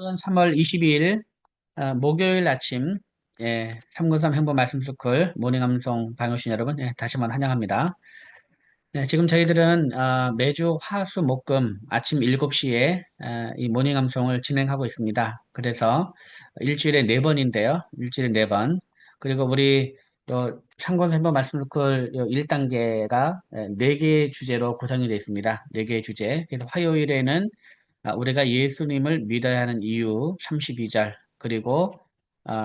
오는 3월 22일 목요일 아침 393 행보 말씀 스쿨 모닝 암송 방효신 여러분 다시 한번 환영합니다. 네, 지금 저희들은 매주 화수 목금 아침 7시에 이 모닝 암송을 진행하고 있습니다. 그래서 일주일에 4번인데요. 일주일에 4번. 그리고 우리 요 상권 행보 말씀 스쿨 1단계가 4개의 주제로 구성이 되어 있습니다. 4개의 주제. 그래서 화요일에는 우리가 예수님을 믿어야 하는 이유 32절, 그리고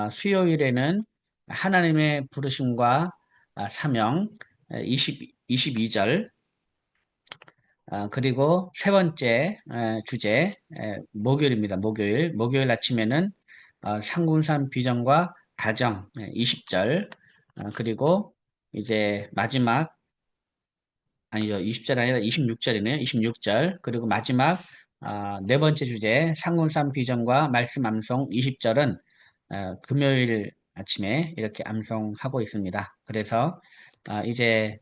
수요일에는 하나님의 부르심과 사명 22절, 그리고 세 번째 주제 목요일입니다. 목요일 아침에는 상군산 비전과 가정 20절, 그리고 이제 마지막 아니죠. 20절 아니라 26절이네요. 26절. 그리고 마지막 네 번째 주제 상군산 비전과 말씀 암송 20절은 금요일 아침에 이렇게 암송하고 있습니다. 그래서 이제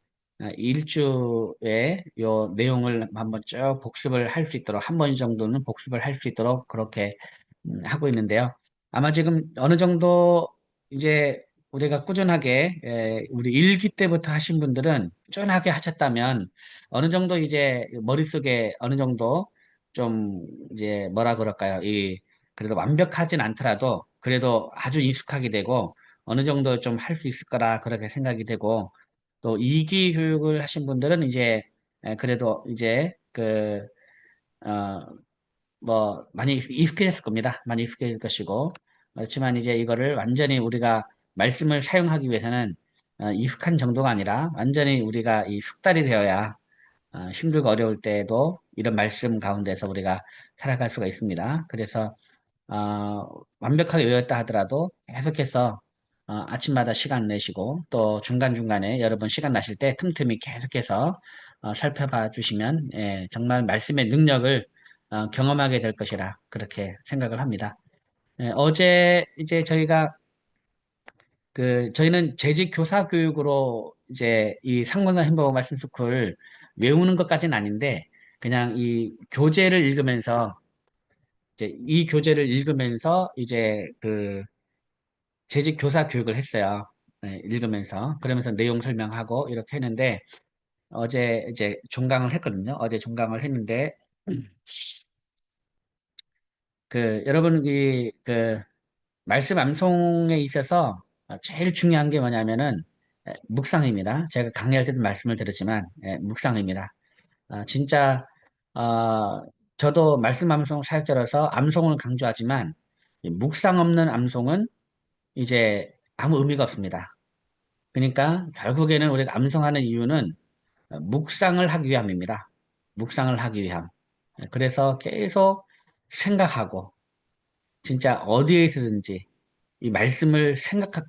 일주의 요 내용을 한번 쭉 복습을 할 수 있도록 한 번 정도는 복습을 할 수 있도록 그렇게 하고 있는데요. 아마 지금 어느 정도 이제 우리가 꾸준하게 우리 일기 때부터 하신 분들은 꾸준하게 하셨다면 어느 정도 이제 머릿속에 어느 정도 좀 이제 뭐라 그럴까요? 이 그래도 완벽하진 않더라도 그래도 아주 익숙하게 되고 어느 정도 좀 할 수 있을 거라 그렇게 생각이 되고, 또 이기 교육을 하신 분들은 이제 그래도 이제 뭐 많이 익숙해졌을 겁니다. 많이 익숙해질 것이고, 그렇지만 이제 이거를 완전히 우리가 말씀을 사용하기 위해서는 익숙한 정도가 아니라 완전히 우리가 이 숙달이 되어야 힘들고 어려울 때에도 이런 말씀 가운데서 우리가 살아갈 수가 있습니다. 그래서 완벽하게 외웠다 하더라도 계속해서 아침마다 시간 내시고 또 중간중간에 여러분 시간 나실 때 틈틈이 계속해서 살펴봐 주시면 정말 말씀의 능력을 경험하게 될 것이라 그렇게 생각을 합니다. 어제 이제 저희는 재직 교사 교육으로 이제 이 상권과 햄버거 말씀 스쿨 외우는 것까지는 아닌데 그냥 이 교재를 읽으면서 이제 이 교재를 읽으면서 이제 재직 교사 교육을 했어요. 읽으면서 그러면서 내용 설명하고 이렇게 했는데 어제 이제 종강을 했거든요. 어제 종강을 했는데 여러분 말씀 암송에 있어서 제일 중요한 게 뭐냐면은 묵상입니다. 제가 강의할 때도 말씀을 드렸지만 묵상입니다. 진짜 어, 저도 말씀 암송 사역자라서 암송을 강조하지만 이 묵상 없는 암송은 이제 아무 의미가 없습니다. 그러니까 결국에는 우리가 암송하는 이유는 묵상을 하기 위함입니다. 묵상을 하기 위함. 그래서 계속 생각하고 진짜 어디에 있든지 이 말씀을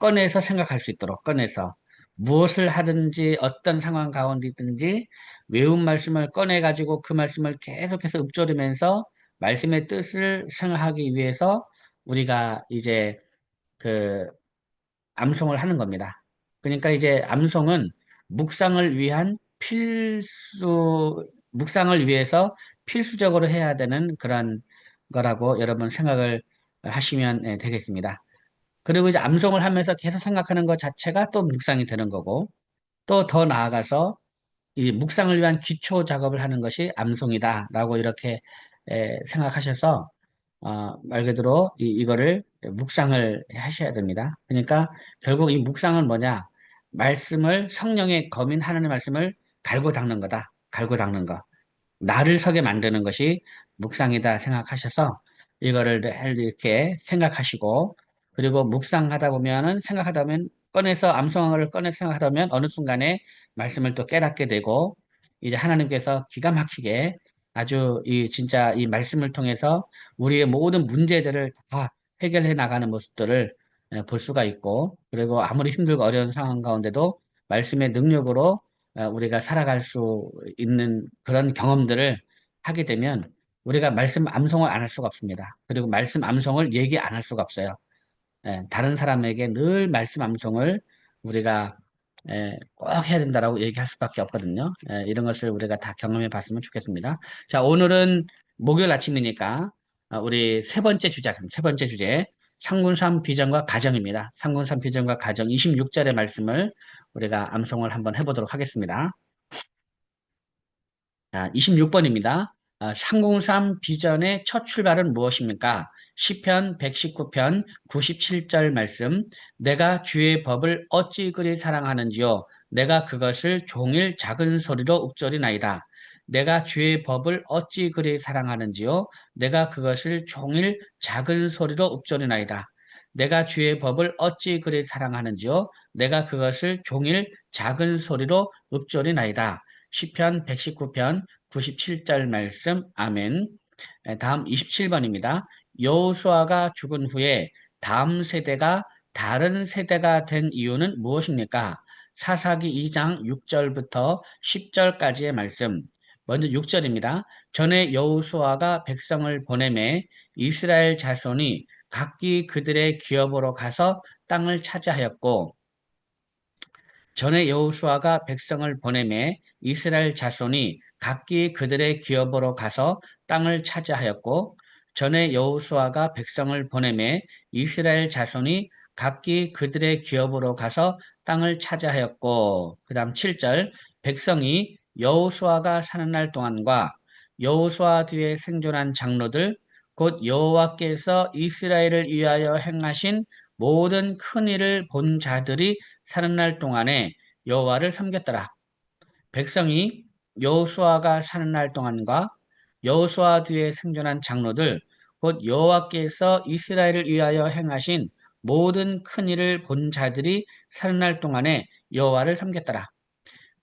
꺼내서 생각할 수 있도록 꺼내서 무엇을 하든지 어떤 상황 가운데 있든지 외운 말씀을 꺼내 가지고 그 말씀을 계속해서 읊조리면서 말씀의 뜻을 생각하기 위해서 우리가 이제 그 암송을 하는 겁니다. 그러니까 이제 암송은 묵상을 위한 묵상을 위해서 필수적으로 해야 되는 그런 거라고 여러분 생각을 하시면 되겠습니다. 그리고 이제 암송을 하면서 계속 생각하는 것 자체가 또 묵상이 되는 거고, 또 더 나아가서 이 묵상을 위한 기초 작업을 하는 것이 암송이다라고 이렇게 생각하셔서 말 그대로 이거를 묵상을 하셔야 됩니다. 그러니까 결국 이 묵상은 뭐냐? 말씀을 성령의 검인 하나님의 말씀을 갈고 닦는 거다. 갈고 닦는 거. 나를 서게 만드는 것이 묵상이다 생각하셔서 이거를 늘 이렇게 생각하시고, 그리고 묵상하다 보면은 생각하다 보면 암송어를 꺼내서 생각하다 보면 어느 순간에 말씀을 또 깨닫게 되고 이제 하나님께서 기가 막히게 아주 진짜 이 말씀을 통해서 우리의 모든 문제들을 다 해결해 나가는 모습들을 볼 수가 있고, 그리고 아무리 힘들고 어려운 상황 가운데도 말씀의 능력으로 우리가 살아갈 수 있는 그런 경험들을 하게 되면 우리가 말씀 암송을 안 할 수가 없습니다. 그리고 말씀 암송을 얘기 안 할 수가 없어요. 다른 사람에게 늘 말씀 암송을 우리가 꼭 해야 된다라고 얘기할 수밖에 없거든요. 이런 것을 우리가 다 경험해 봤으면 좋겠습니다. 자, 오늘은 목요일 아침이니까 우리 세 번째 주제, 세 번째 주제. 상군산 비전과 가정입니다. 상군산 비전과 가정 26절의 말씀을 우리가 암송을 한번 해보도록 하겠습니다. 26번입니다. 상공산 비전의 첫 출발은 무엇입니까? 시편 119편 97절 말씀. 내가 주의 법을 어찌 그리 사랑하는지요. 내가 그것을 종일 작은 소리로 읊조리나이다. 내가 주의 법을 어찌 그리 사랑하는지요. 내가 그것을 종일 작은 소리로 읊조리나이다. 내가 주의 법을 어찌 그리 사랑하는지요. 내가 그것을 종일 작은 소리로 읊조리나이다. 시편 119편 97절 말씀. 아멘. 다음 27번입니다. 여호수아가 죽은 후에 다음 세대가 다른 세대가 된 이유는 무엇입니까? 사사기 2장 6절부터 10절까지의 말씀. 먼저 6절입니다. 전에 여호수아가 백성을 보내매 이스라엘 자손이 각기 그들의 기업으로 가서 땅을 차지하였고, 전에 여호수아가 백성을 보내매 이스라엘 자손이 각기 그들의 기업으로 가서 땅을 차지하였고, 전에 여호수아가 백성을 보내매 이스라엘 자손이 각기 그들의 기업으로 가서 땅을 차지하였고, 그 다음 7절. 백성이 여호수아가 사는 날 동안과 여호수아 뒤에 생존한 장로들 곧 여호와께서 이스라엘을 위하여 행하신 모든 큰 일을 본 자들이 사는 날 동안에 여호와를 섬겼더라. 백성이 여호수아가 사는 날 동안과 여호수아 뒤에 생존한 장로들 곧 여호와께서 이스라엘을 위하여 행하신 모든 큰 일을 본 자들이 사는 날 동안에 여호와를 섬겼더라.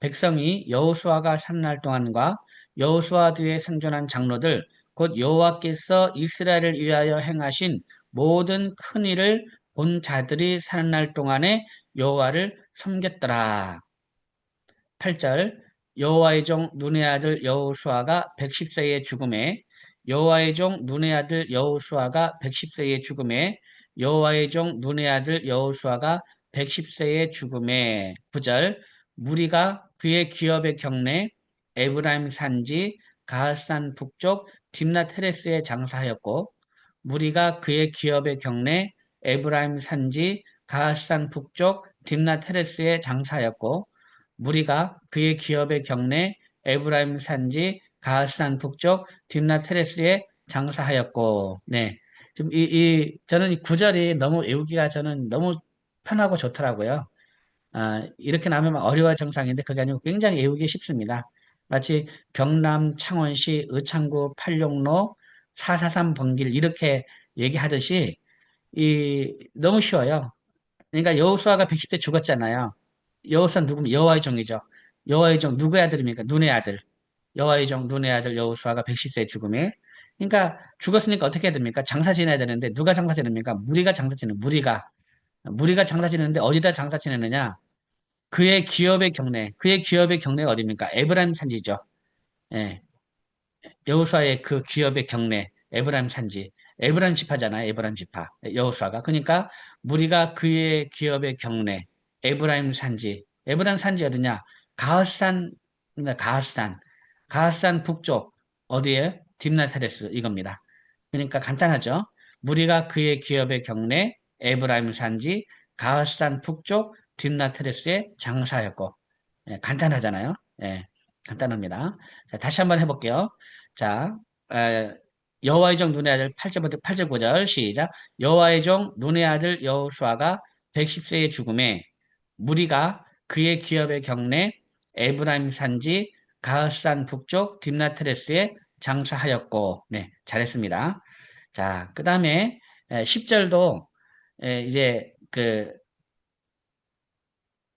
백성이 여호수아가 사는 날 동안과 여호수아 뒤에 생존한 장로들 곧 여호와께서 이스라엘을 위하여 행하신 모든 큰 일을 본 자들이 사는 날 동안에 여호와를 섬겼더라. 8절. 여호와의 종 눈의 아들 여호수아가 110세의 죽음에 여호와의 종 눈의 아들 여호수아가 110세의 죽음에 여호와의 종 눈의 아들 여호수아가 110세의 죽음에 9절. 무리가 그의 기업의 경내 에브라임 산지 가앗산 북쪽 딥낫 헤레스에 장사하였고, 무리가 그의 기업의 경내 에브라임 산지 가앗산 북쪽 딥낫 헤레스에 장사하였고, 무리가 그의 기업의 경내 에브라임 산지 가앗산 북쪽 딥낫 헤레스에 장사하였고. 네. 지금 저는 이 구절이 너무 외우기가 저는 너무 편하고 좋더라고요. 이렇게 나오면 어려워 정상인데 그게 아니고 굉장히 외우기 쉽습니다. 마치 경남 창원시 의창구 팔룡로 443 번길 이렇게 얘기하듯이 너무 쉬워요. 그러니까 여호수아가 110세 죽었잖아요. 여호수아 누구면 여호와의 종이죠. 여호와의 종 누구의 아들입니까? 눈의 아들. 여호와의 종 눈의 아들 여호수아가 110세 죽음에. 그러니까 죽었으니까 어떻게 해야 됩니까? 장사 지내야 되는데 누가 장사 지냅니까? 무리가 장사 지내는 무리가 장사 지내는데 어디다 장사 지내느냐? 그의 기업의 경내가 어디입니까? 에브라임 산지죠. 예. 여호수아의 그 기업의 경내, 에브라임 산지. 에브라임 지파잖아요. 에브라임 지파. 여호수아가. 그러니까 무리가 그의 기업의 경내, 에브라임 산지. 에브라임 산지 어디냐? 가앗산, 가앗산. 가앗산 북쪽. 어디에? 딥나사레스 이겁니다. 그러니까 간단하죠. 무리가 그의 기업의 경내, 에브라임 산지, 가앗산 북쪽, 딥나테레스에 장사하였고. 예, 간단하잖아요. 예, 간단합니다. 자, 다시 한번 해볼게요. 자, 여호와의 종 눈의 아들 8절부터 8절 9절 시작. 여호와의 종 눈의 아들 여호수아가 110세의 죽음에 무리가 그의 기업의 경내 에브라임 산지 가흐산 북쪽 딥나트레스에 장사하였고. 네, 잘했습니다. 자, 그다음에 10절도 이제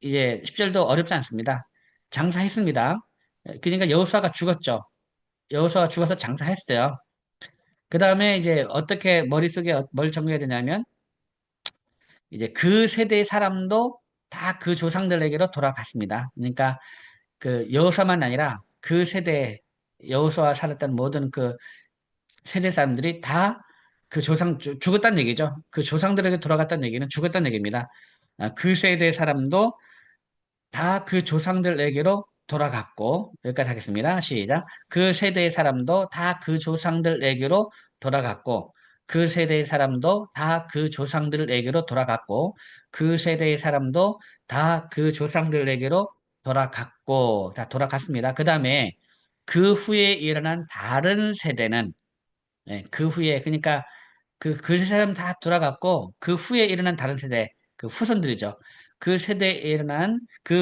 10절도 어렵지 않습니다. 장사했습니다. 그러니까 여호수아가 죽었죠. 여호수아가 죽어서 장사했어요. 그 다음에 이제 어떻게 머릿속에 뭘 정리해야 되냐면 이제 그 세대의 사람도 다 그 조상들에게로 돌아갔습니다. 그러니까 그 여호수아만 아니라 그 세대 여호수아 살았던 모든 그 세대 사람들이 다 그 조상 죽었다는 얘기죠. 그 조상들에게 돌아갔다는 얘기는 죽었다는 얘기입니다. 그 세대 사람도 다 그 조상들에게로 돌아갔고, 여기까지 하겠습니다. 시작. 그 세대의 사람도 다 그 조상들에게로 돌아갔고, 그 세대의 사람도 다 그 조상들에게로 돌아갔고, 그 세대의 사람도 다 그 조상들에게로 돌아갔고, 다 돌아갔습니다. 그 다음에 그 후에 일어난 다른 세대는, 그 후에, 그러니까 그 사람 다 돌아갔고, 그 후에 일어난 다른 세대, 그 후손들이죠. 그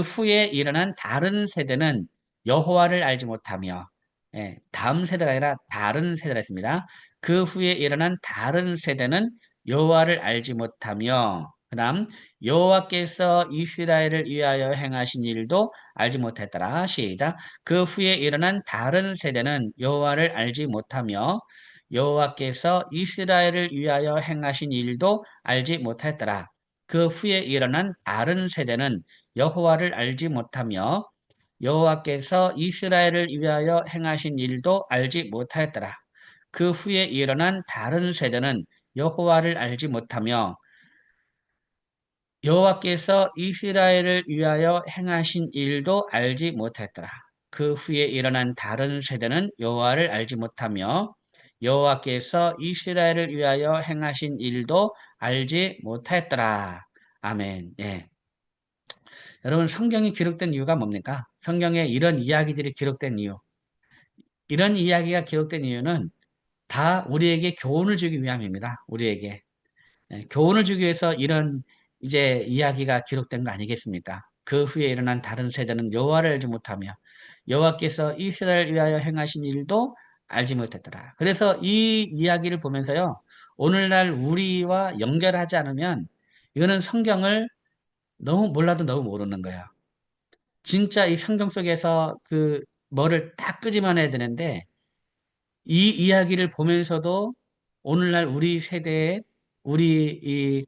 후에 일어난 다른 세대는 여호와를 알지 못하며, 다음 세대가 아니라 다른 세대라 했습니다. 그 후에 일어난 다른 세대는 여호와를 알지 못하며, 그 다음, 여호와께서 이스라엘을 위하여 행하신 일도 알지 못했더라. 시작. 그 후에 일어난 다른 세대는 여호와를 알지 못하며, 여호와께서 이스라엘을 위하여 행하신 일도 알지 못했더라. 그 후에 일어난 다른 세대는 여호와를 알지 못하며 여호와께서 이스라엘을 위하여 행하신 일도 알지 못하였더라. 그 후에 일어난 다른 세대는 여호와를 알지 못하며 여호와께서 이스라엘을 위하여 행하신 일도 알지 못했더라. 그 후에 일어난 다른 세대는 여호와를 알지 못하며 여호와께서 이스라엘을 위하여 행하신 일도 알지 못했더라. 아멘. 예. 여러분 성경이 기록된 이유가 뭡니까? 성경에 이런 이야기들이 기록된 이유. 이런 이야기가 기록된 이유는 다 우리에게 교훈을 주기 위함입니다. 우리에게. 교훈을 주기 위해서 이런 이제 이야기가 기록된 거 아니겠습니까? 그 후에 일어난 다른 세대는 여호와를 알지 못하며 여호와께서 이스라엘 위하여 행하신 일도 알지 못했더라. 그래서 이 이야기를 보면서요. 오늘날 우리와 연결하지 않으면 이거는 성경을 너무 몰라도 너무 모르는 거예요. 진짜 이 성경 속에서 그 뭐를 딱 끄집어내야 되는데 이 이야기를 보면서도 오늘날 우리 세대에 우리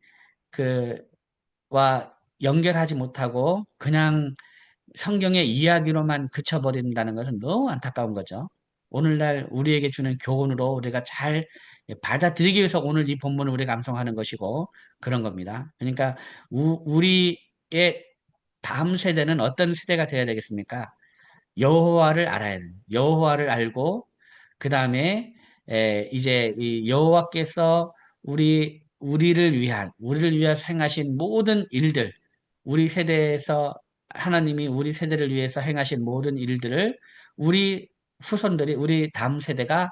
와 연결하지 못하고 그냥 성경의 이야기로만 그쳐버린다는 것은 너무 안타까운 거죠. 오늘날 우리에게 주는 교훈으로 우리가 잘 받아들이기 위해서 오늘 이 본문을 우리가 암송하는 것이고 그런 겁니다. 그러니까 우리의 다음 세대는 어떤 세대가 되어야 되겠습니까? 여호와를 알아야 돼요. 여호와를 알고 그 다음에 이제 이 여호와께서 우리를 위하여 행하신 모든 일들, 우리 세대에서 하나님이 우리 세대를 위해서 행하신 모든 일들을 우리 후손들이 우리 다음 세대가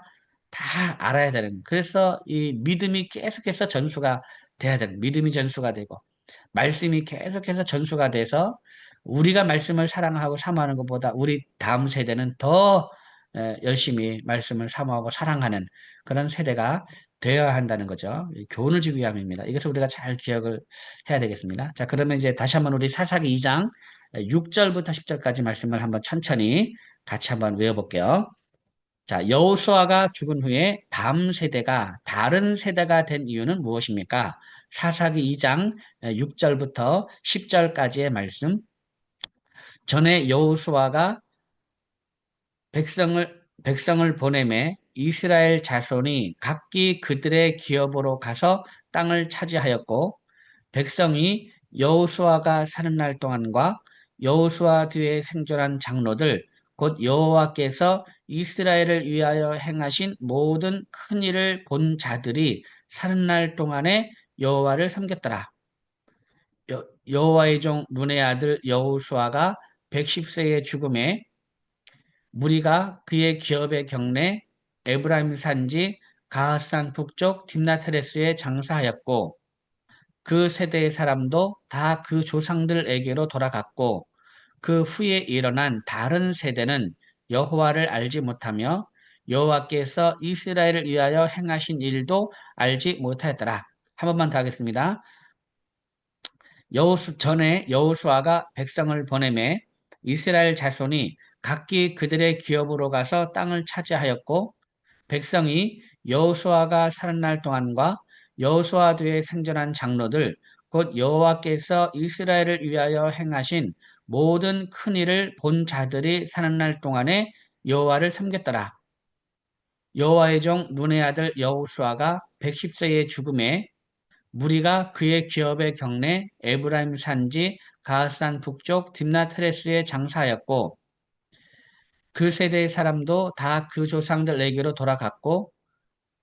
다 알아야 되는. 그래서 이 믿음이 계속해서 전수가 돼야 되는. 믿음이 전수가 되고 말씀이 계속해서 전수가 돼서 우리가 말씀을 사랑하고 사모하는 것보다 우리 다음 세대는 더 열심히 말씀을 사모하고 사랑하는 그런 세대가 되어야 한다는 거죠. 교훈을 주기 위함입니다. 이것을 우리가 잘 기억을 해야 되겠습니다. 자, 그러면 이제 다시 한번 우리 사사기 2장 6절부터 10절까지 말씀을 한번 천천히 같이 한번 외워볼게요. 자, 여호수아가 죽은 후에 다음 세대가 다른 세대가 된 이유는 무엇입니까? 사사기 2장 6절부터 10절까지의 말씀. 전에 여호수아가 백성을 보내매 이스라엘 자손이 각기 그들의 기업으로 가서 땅을 차지하였고 백성이 여호수아가 사는 날 동안과 여호수아 뒤에 생존한 장로들 곧 여호와께서 이스라엘을 위하여 행하신 모든 큰 일을 본 자들이 사는 날 동안에 여호와를 섬겼더라. 여호와의 종 눈의 아들 여호수아가 110세의 죽음에 무리가 그의 기업의 경내 에브라임 산지 가하산 북쪽 딥나테레스에 장사하였고 그 세대의 사람도 다 그 조상들에게로 돌아갔고 그 후에 일어난 다른 세대는 여호와를 알지 못하며 여호와께서 이스라엘을 위하여 행하신 일도 알지 못하였더라. 한 번만 더 하겠습니다. 전에 여호수아가 백성을 보내매 이스라엘 자손이 각기 그들의 기업으로 가서 땅을 차지하였고 백성이 여호수아가 사는 날 동안과 여호수아 뒤에 생존한 장로들 곧 여호와께서 이스라엘을 위하여 행하신 모든 큰 일을 본 자들이 사는 날 동안에 여호와를 섬겼더라. 여호와의 종 눈의 아들 여호수아가 110세의 죽음에 무리가 그의 기업의 경내 에브라임 산지 가하산 북쪽 딥나트레스에 장사하였고 그 세대의 사람도 다 그 조상들에게로 돌아갔고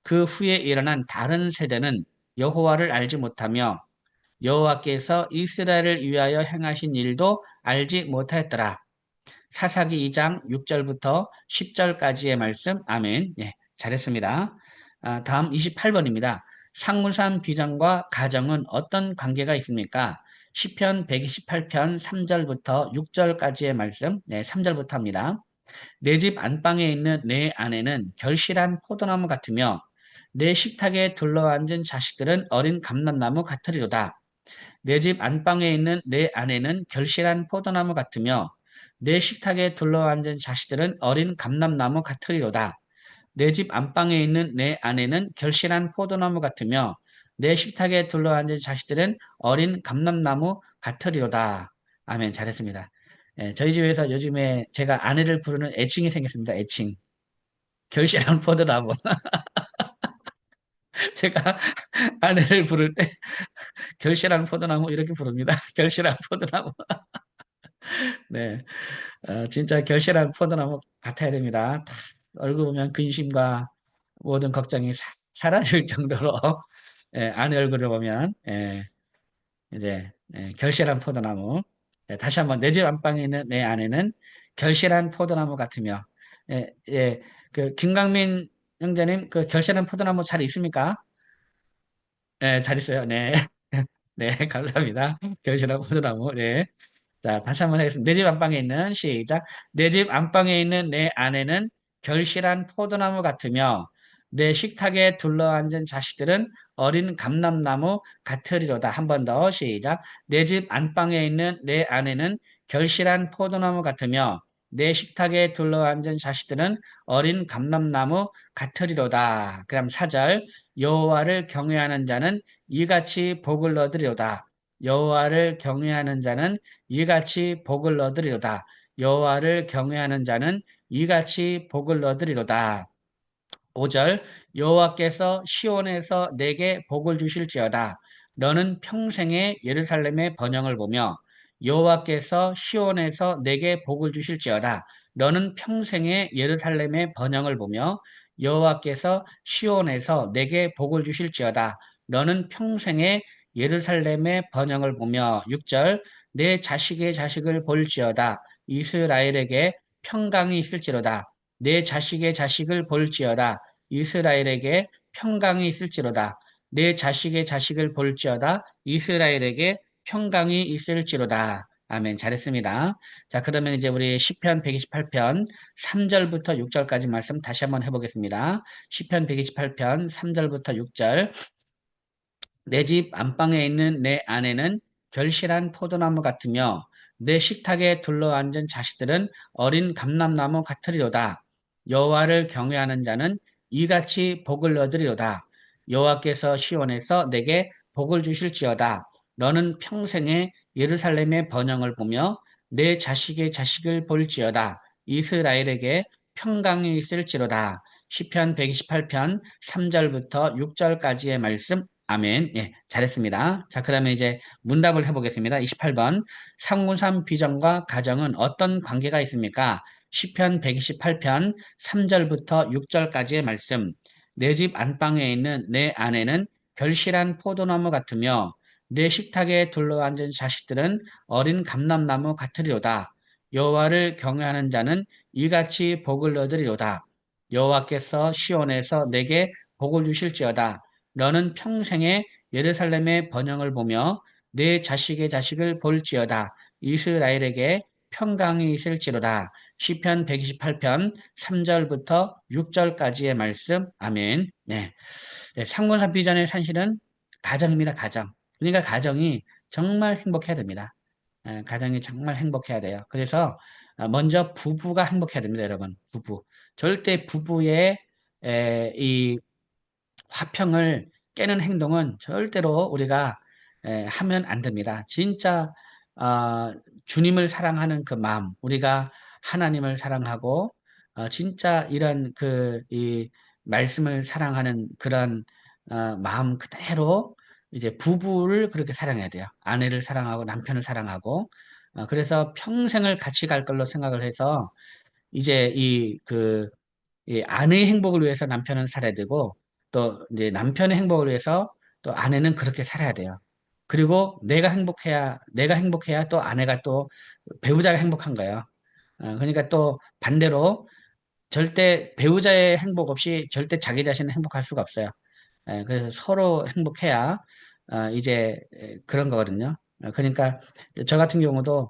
그 후에 일어난 다른 세대는 여호와를 알지 못하며 여호와께서 이스라엘을 위하여 행하신 일도 알지 못하였더라. 사사기 2장 6절부터 10절까지의 말씀. 아멘. 예, 잘했습니다. 다음 28번입니다. 상무산 비전과 가정은 어떤 관계가 있습니까? 시편 128편 3절부터 6절까지의 말씀. 네, 3절부터 합니다. 내 집 안방에 있는 내 아내는 결실한 포도나무 같으며 내 식탁에 둘러앉은 자식들은 어린 감람나무 같으리로다. 내 집 안방에 있는 내 아내는 결실한 포도나무 같으며 내 식탁에 둘러앉은 자식들은 어린 감람나무 같으리로다. 내 집 안방에 있는 내 아내는 결실한 포도나무 같으며 내 식탁에 둘러앉은 자식들은 어린 감람나무 같으리로다. 아멘. 잘했습니다. 예, 저희 집에서 요즘에 제가 아내를 부르는 애칭이 생겼습니다. 애칭. 결실한 포도나무. 제가 아내를 부를 때 결실한 포도나무 이렇게 부릅니다. 결실한 포도나무. 네. 진짜 결실한 포도나무 같아야 됩니다. 탁 얼굴 보면 근심과 모든 걱정이 사라질 정도로 예, 아내 얼굴을 보면 예, 이제 결실한 포도나무. 예, 다시 한번 내 집 안방에 있는 내 아내는 결실한 포도나무 같으며 그 김강민 형제님 그 결실한 포도나무 잘 있습니까? 네, 잘 있어요. 네. 네, 감사합니다. 결실한 포도나무. 네. 자, 다시 한번 하겠습니다. 내 집 안방에 있는 시작. 내 집 안방에 있는 내 아내는 결실한 포도나무 같으며 내 식탁에 둘러앉은 자식들은 어린 감람나무 같으리로다. 한 번 더 시작. 내 집 안방에 있는 내 아내는 결실한 포도나무 같으며 내 식탁에 둘러앉은 자식들은 어린 감람나무 같으리로다. 그다음 4절. 여호와를 경외하는 자는 이같이 복을 얻으리로다. 여호와를 경외하는 자는 이같이 복을 얻으리로다. 여호와를 경외하는 자는 이같이 복을 얻으리로다. 5절 여호와께서 시온에서 내게 복을 주실지어다. 너는 평생에 예루살렘의 번영을 보며 여호와께서 시온에서 내게 복을 주실지어다. 너는 평생에 예루살렘의 번영을 보며 여호와께서 시온에서 내게 복을 주실지어다. 너는 평생에 예루살렘의 번영을 보며 6절 내 자식의 자식을 볼지어다. 이스라엘에게 평강이 있을지로다. 내 자식의 자식을 볼지어다. 이스라엘에게 평강이 있을지로다. 내 자식의 자식을 볼지어다. 이스라엘에게 평강이 있을지로다. 아멘. 잘했습니다. 자, 그러면 이제 우리 시편 128편 3절부터 6절까지 말씀 다시 한번 해보겠습니다. 시편 128편 3절부터 6절. 내 집 안방에 있는 내 아내는 결실한 포도나무 같으며 내 식탁에 둘러앉은 자식들은 어린 감람나무 같으리로다. 여호와를 경외하는 자는 이같이 복을 얻으리로다. 여호와께서 시온에서 내게 복을 주실지어다. 너는 평생에 예루살렘의 번영을 보며 내 자식의 자식을 볼지어다. 이스라엘에게 평강이 있을지로다. 시편 128편 3절부터 6절까지의 말씀. 아멘. 예, 잘했습니다. 자, 그러면 이제 문답을 해보겠습니다. 28번. 상무산 비전과 가정은 어떤 관계가 있습니까? 시편 128편 3절부터 6절까지의 말씀. 내 집 안방에 있는 내 아내는 결실한 포도나무 같으며 내 식탁에 둘러앉은 자식들은 어린 감람나무 같으리로다. 여호와를 경외하는 자는 이같이 복을 얻으리로다. 여호와께서 시온에서 내게 복을 주실지어다. 너는 평생에 예루살렘의 번영을 보며 내 자식의 자식을 볼지어다. 이스라엘에게 평강이 있을지로다. 시편 128편 3절부터 6절까지의 말씀. 아멘. 네. 네, 상권사 비전의 산실은 가정입니다. 가정. 그러니까 가정이 정말 행복해야 됩니다. 가정이 정말 행복해야 돼요. 그래서 먼저 부부가 행복해야 됩니다, 여러분. 부부. 절대 부부의 이 화평을 깨는 행동은 절대로 우리가 하면 안 됩니다. 진짜 주님을 사랑하는 그 마음, 우리가 하나님을 사랑하고 진짜 이런 이 말씀을 사랑하는 그런 마음 그대로 이제 부부를 그렇게 사랑해야 돼요. 아내를 사랑하고 남편을 사랑하고 그래서 평생을 같이 갈 걸로 생각을 해서 이제 이 아내의 행복을 위해서 남편은 살아야 되고, 또 이제 남편의 행복을 위해서 또 아내는 그렇게 살아야 돼요. 그리고 내가 행복해야 또 아내가 또 배우자가 행복한 거예요. 그러니까 또 반대로 절대 배우자의 행복 없이 절대 자기 자신은 행복할 수가 없어요. 그래서 서로 행복해야 이제 그런 거거든요. 그러니까 저 같은 경우도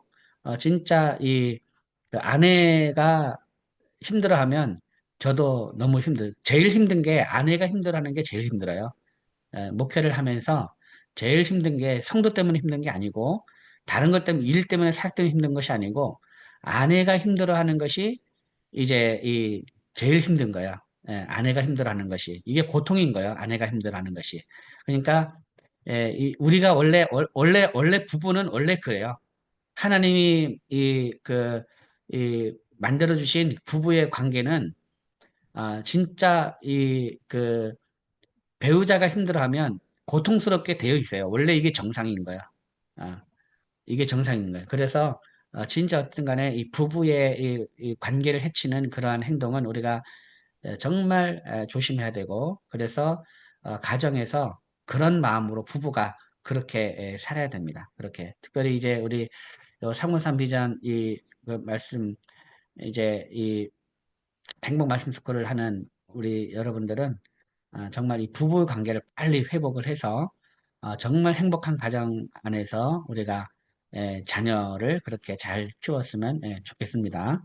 진짜 그 아내가 힘들어하면 저도 너무 제일 힘든 게 아내가 힘들어하는 게 제일 힘들어요. 목회를 하면서 제일 힘든 게 성도 때문에 힘든 게 아니고 다른 것 때문에 일 때문에 사역 때문에 힘든 것이 아니고 아내가 힘들어하는 것이 이제 제일 힘든 거야. 아내가 힘들어하는 것이 이게 고통인 거예요. 아내가 힘들어하는 것이. 그러니까 우리가 원래 부부는 원래 그래요. 하나님이 만들어 주신 부부의 관계는 진짜 배우자가 힘들어하면 고통스럽게 되어 있어요. 원래 이게 정상인 거야. 아, 이게 정상인 거예요. 그래서 진짜 어떤 간에 이 부부의 이 관계를 해치는 그러한 행동은 우리가 정말 조심해야 되고, 그래서 가정에서 그런 마음으로 부부가 그렇게 살아야 됩니다. 그렇게 특별히 이제 우리 상무산 비전 그 말씀 이제 이 행복 말씀 스쿨을 하는 우리 여러분들은 정말 이 부부 관계를 빨리 회복을 해서 정말 행복한 가정 안에서 우리가 자녀를 그렇게 잘 키웠으면 좋겠습니다.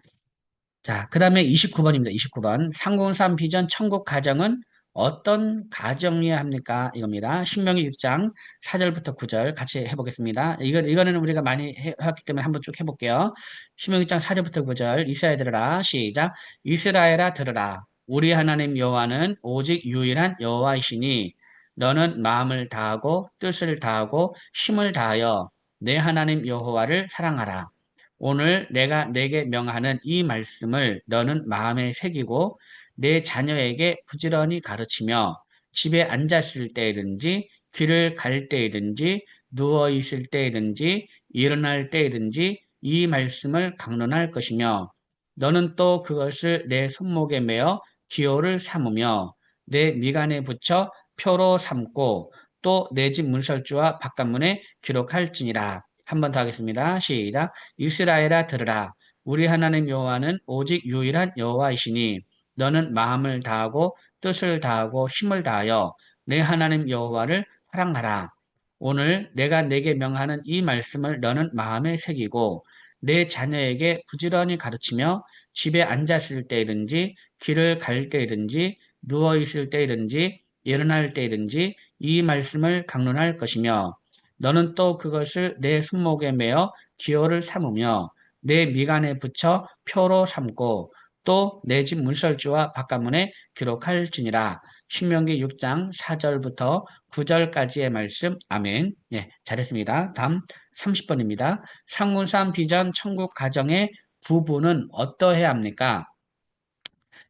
자, 그 다음에 29번입니다. 29번. 상공산 비전 천국 가정은 어떤 가정이어야 합니까? 이겁니다. 신명기 6장 4절부터 9절 같이 해보겠습니다. 이거는 우리가 많이 해왔기 때문에 한번 쭉 해볼게요. 신명기 6장 4절부터 9절. 이스라엘 들으라. 시작. 이스라엘아 들으라. 우리 하나님 여호와는 오직 유일한 여호와이시니 너는 마음을 다하고 뜻을 다하고 힘을 다하여 내 하나님 여호와를 사랑하라. 오늘 내가 내게 명하는 이 말씀을 너는 마음에 새기고 내 자녀에게 부지런히 가르치며 집에 앉았을 때이든지 길을 갈 때이든지 누워 있을 때이든지 일어날 때이든지 이 말씀을 강론할 것이며 너는 또 그것을 내 손목에 매어 기호를 삼으며 내 미간에 붙여 표로 삼고 또 내 집 문설주와 바깥문에 기록할지니라. 한 번 더 하겠습니다. 시작. 이스라엘아 들으라. 우리 하나님 여호와는 오직 유일한 여호와이시니 너는 마음을 다하고 뜻을 다하고 힘을 다하여 내 하나님 여호와를 사랑하라. 오늘 내가 내게 명하는 이 말씀을 너는 마음에 새기고 내 자녀에게 부지런히 가르치며 집에 앉았을 때이든지 길을 갈 때이든지 누워 있을 때이든지 일어날 때이든지 이 말씀을 강론할 것이며 너는 또 그것을 내 손목에 매어 기호를 삼으며 내 미간에 붙여 표로 삼고 또 내 집 문설주와 바깥문에 기록할지니라. 신명기 6장 4절부터 9절까지의 말씀. 아멘. 예, 잘했습니다. 다음 30번입니다. 상문산 비전 천국 가정의 부부는 어떠해야 합니까?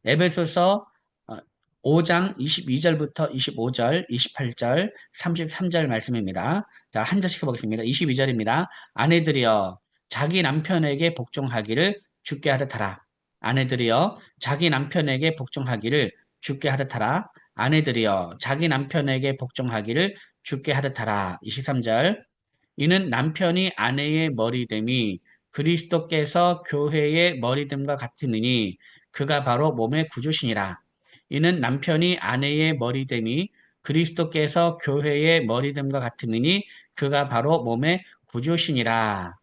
에베소서 5장 22절부터 25절, 28절, 33절 말씀입니다. 자, 한 절씩 해보겠습니다. 22절입니다. 아내들이여 자기 남편에게 복종하기를 주께 하듯하라. 아내들이여 자기 남편에게 복종하기를 주께 하듯하라. 아내들이여 자기 남편에게 복종하기를 주께 하듯하라. 23절. 이는 남편이 아내의 머리됨이 그리스도께서 교회의 머리됨과 같으니 그가 바로 몸의 구주시니라. 이는 남편이 아내의 머리됨이 그리스도께서 교회의 머리됨과 같으니 그가 바로 몸의 구주시니라.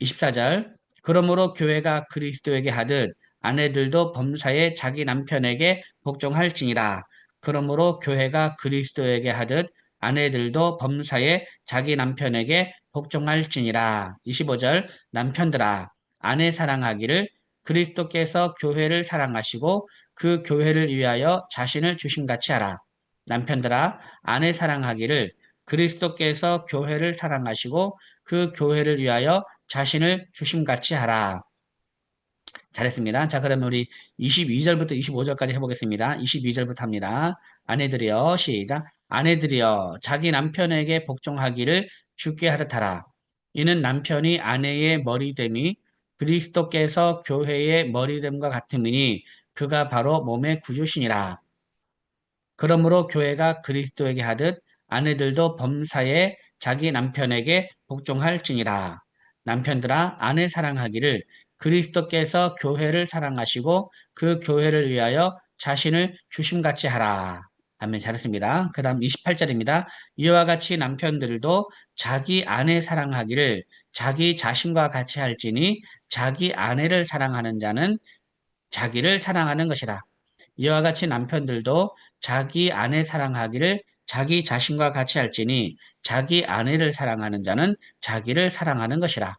24절. 그러므로 교회가 그리스도에게 하듯 아내들도 범사에 자기 남편에게 복종할지니라. 그러므로 교회가 그리스도에게 하듯 아내들도 범사에 자기 남편에게 복종할지니라. 25절. 남편들아 아내 사랑하기를 그리스도께서 교회를 사랑하시고 그 교회를 위하여 자신을 주심같이 하라. 남편들아 아내 사랑하기를 그리스도께서 교회를 사랑하시고 그 교회를 위하여 자신을 주심같이 하라. 잘했습니다. 자, 그러면 우리 22절부터 25절까지 해보겠습니다. 22절부터 합니다. 아내들이여, 시작. 아내들이여, 자기 남편에게 복종하기를 주께 하듯하라. 이는 남편이 아내의 머리됨이 그리스도께서 교회의 머리됨과 같음이니 그가 바로 몸의 구주시니라. 그러므로 교회가 그리스도에게 하듯 아내들도 범사에 자기 남편에게 복종할지니라. 남편들아 아내 사랑하기를 그리스도께서 교회를 사랑하시고 그 교회를 위하여 자신을 주심같이 하라. 아멘. 잘했습니다. 그 다음 28절입니다. 이와 같이 남편들도 자기 아내 사랑하기를 자기 자신과 같이 할지니 자기 아내를 사랑하는 자는 자기를 사랑하는 것이라. 이와 같이 남편들도 자기 아내 사랑하기를 자기 자신과 같이 할지니 자기 아내를 사랑하는 자는 자기를 사랑하는 것이라.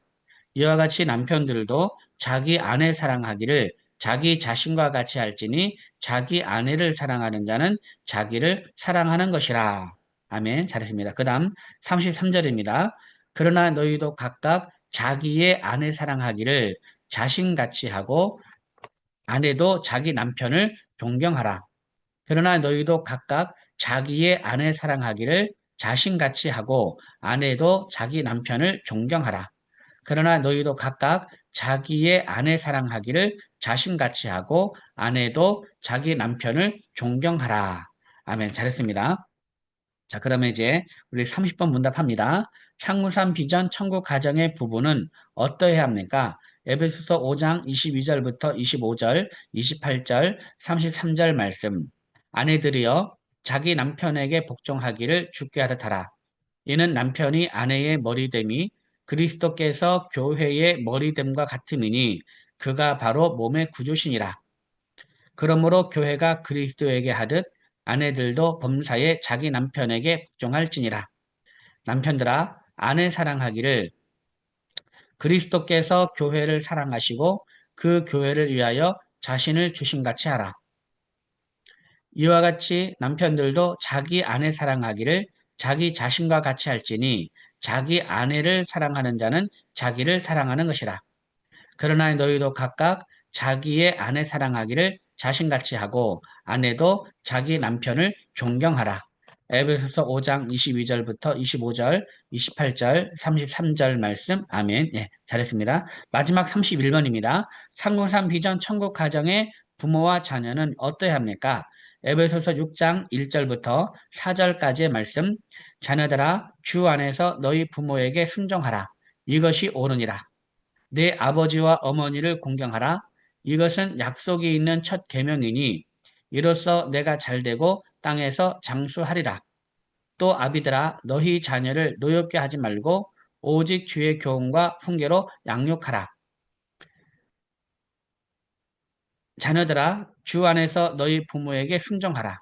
이와 같이 남편들도 자기 아내 사랑하기를 자기 자신과 같이 할지니 자기 아내를 사랑하는 자는 자기를 사랑하는 것이라. 아멘. 잘했습니다. 그 다음 33절입니다. 그러나 너희도 각각 자기의 아내 사랑하기를 자신같이 하고 아내도 자기 남편을 존경하라. 그러나 너희도 각각 자기의 아내 사랑하기를 자신같이 하고 아내도 자기 남편을 존경하라. 그러나 너희도 각각 자기의 아내 사랑하기를 자신같이 하고 아내도 자기 남편을 존경하라. 아멘. 잘했습니다. 자, 그러면 이제 우리 30번 문답합니다. 상무산 비전 천국 가정의 부부는 어떠해야 합니까? 에베소서 5장 22절부터 25절, 28절, 33절 말씀. 아내들이여 자기 남편에게 복종하기를 주께 하듯 하라. 이는 남편이 아내의 머리됨이 그리스도께서 교회의 머리됨과 같음이니 그가 바로 몸의 구주시니라. 그러므로 교회가 그리스도에게 하듯 아내들도 범사에 자기 남편에게 복종할지니라. 남편들아 아내 사랑하기를 그리스도께서 교회를 사랑하시고 그 교회를 위하여 자신을 주심같이 하라. 이와 같이 남편들도 자기 아내 사랑하기를 자기 자신과 같이 할지니 자기 아내를 사랑하는 자는 자기를 사랑하는 것이라. 그러나 너희도 각각 자기의 아내 사랑하기를 자신같이 하고 아내도 자기 남편을 존경하라. 에베소서 5장 22절부터 25절, 28절, 33절 말씀. 아멘. 예, 잘했습니다. 마지막 31번입니다. 상공산 비전 천국 가정의 부모와 자녀는 어떠해야 합니까? 에베소서 6장 1절부터 4절까지의 말씀. 자녀들아 주 안에서 너희 부모에게 순종하라. 이것이 옳으니라. 내 아버지와 어머니를 공경하라. 이것은 약속이 있는 첫 계명이니 이로써 내가 잘되고 땅에서 장수하리라. 또 아비들아 너희 자녀를 노엽게 하지 말고 오직 주의 교훈과 훈계로 양육하라. 자녀들아 주 안에서 너희 부모에게 순종하라.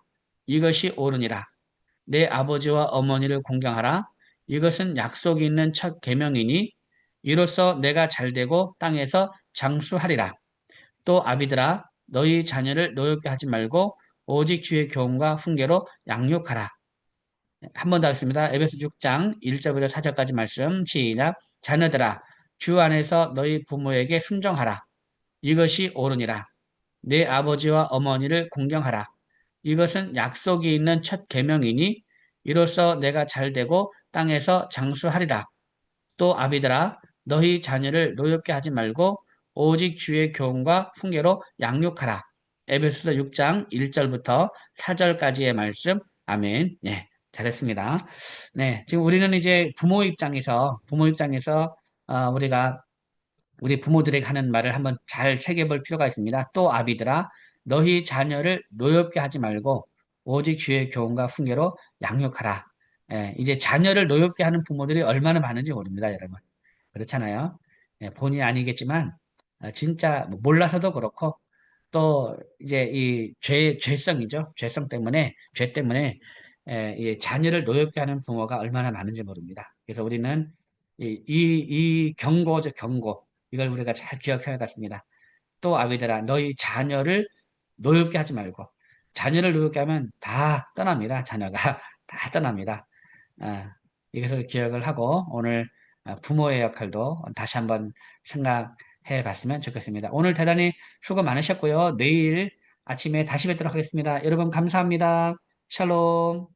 이것이 옳으니라. 내 아버지와 어머니를 공경하라. 이것은 약속이 있는 첫 계명이니 이로써 내가 잘되고 땅에서 장수하리라. 또 아비들아 너희 자녀를 노엽게 하지 말고 오직 주의 교훈과 훈계로 양육하라. 한 번 더 하겠습니다. 에베소 6장 1절부터 4절까지 말씀 시작. 자녀들아 주 안에서 너희 부모에게 순종하라. 이것이 옳으니라. 내 아버지와 어머니를 공경하라. 이것은 약속이 있는 첫 계명이니 이로써 내가 잘되고 땅에서 장수하리라. 또 아비들아 너희 자녀를 노엽게 하지 말고 오직 주의 교훈과 훈계로 양육하라. 에베소서 6장 1절부터 4절까지의 말씀. 아멘. 네, 잘했습니다. 네, 지금 우리는 이제 부모 입장에서 우리가 우리 부모들에게 하는 말을 한번 잘 새겨볼 필요가 있습니다. 또 아비들아 너희 자녀를 노엽게 하지 말고 오직 주의 교훈과 훈계로 양육하라. 예, 이제 자녀를 노엽게 하는 부모들이 얼마나 많은지 모릅니다, 여러분. 그렇잖아요. 예, 본의 아니겠지만 진짜 뭐 몰라서도 그렇고 또 이제 이 죄성이죠. 죄 때문에 이 자녀를 노엽게 하는 부모가 얼마나 많은지 모릅니다. 그래서 우리는 이 경고죠, 경고. 이걸 우리가 잘 기억해야 겠습니다. 또 아비들아 너희 자녀를 노엽게 하지 말고 자녀를 노엽게 하면 다 떠납니다. 자녀가 다 떠납니다. 아, 이것을 기억을 하고 오늘 부모의 역할도 다시 한번 생각해 봤으면 좋겠습니다. 오늘 대단히 수고 많으셨고요. 내일 아침에 다시 뵙도록 하겠습니다. 여러분 감사합니다. 샬롬.